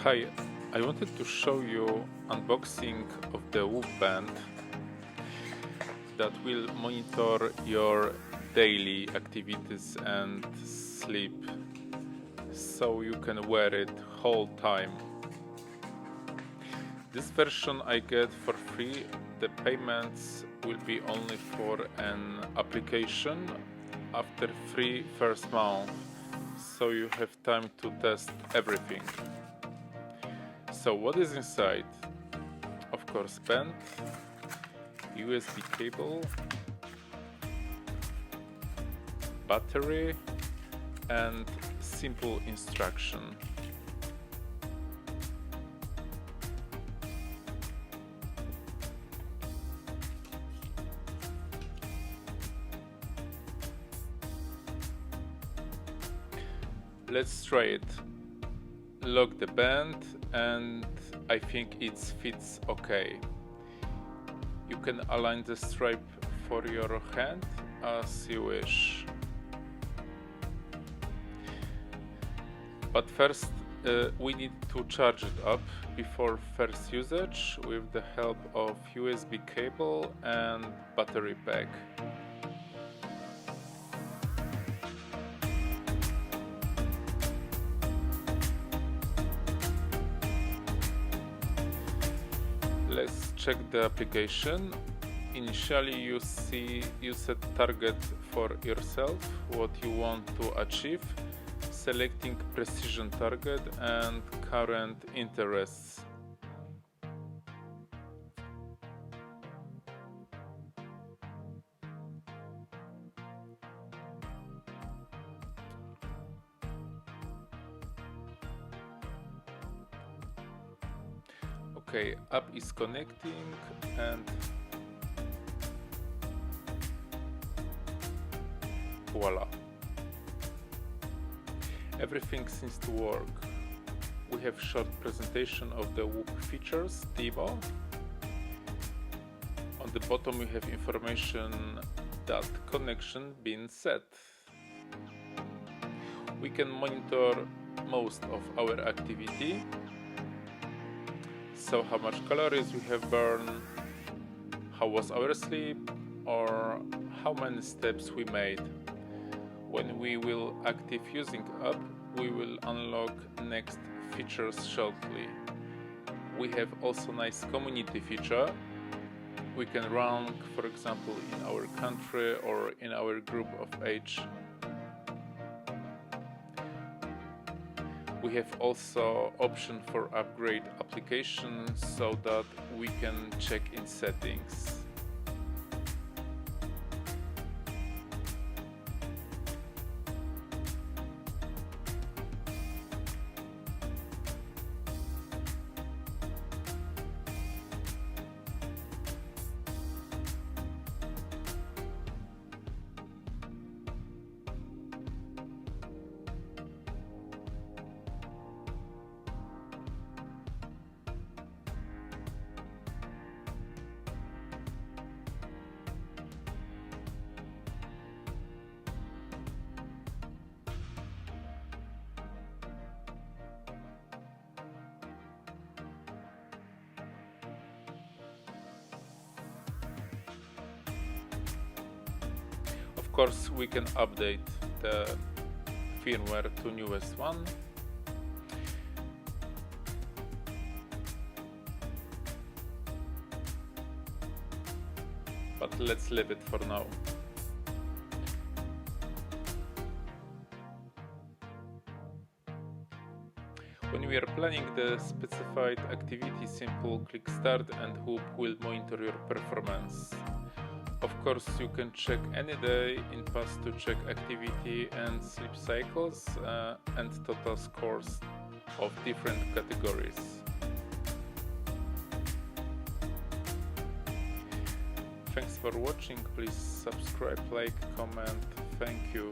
Hi, I wanted to show you unboxing of the Whoop band that will monitor your daily activities and sleep, so you can wear it whole time. This version I get for free. The payments will be only for an application after free first month, so you have time to test everything. So what is inside? Of course, band, USB cable, battery, and simple instruction. Let's try it. Lock the band, and I think it fits okay. You can align the strap for your hand as you wish. But first we need to charge it up before first usage with the help of USB cable and battery pack. Let's check the application. Initially you set target for yourself, what you want to achieve, selecting precision target and current interests. Okay, app is connecting and voila. Everything seems to work. We have short presentation of the Whoop features demo. On the bottom we have information that connection been set. We can monitor most of our activity. So how much calories we have burned, how was our sleep, or how many steps we made. When we will active using app, we will unlock next features shortly. We have also nice community feature. We can rank, for example, in our country or in our group of age. We have also option for upgrade application so that we can check in settings. Of course, we can update the firmware to newest one. But let's leave it for now. When we are planning the specified activity, simple click start and Whoop will monitor your performance. Of course, you can check any day in past to check activity and sleep cycles and total scores of different categories. Thanks for watching. Please subscribe, like, comment. Thank you.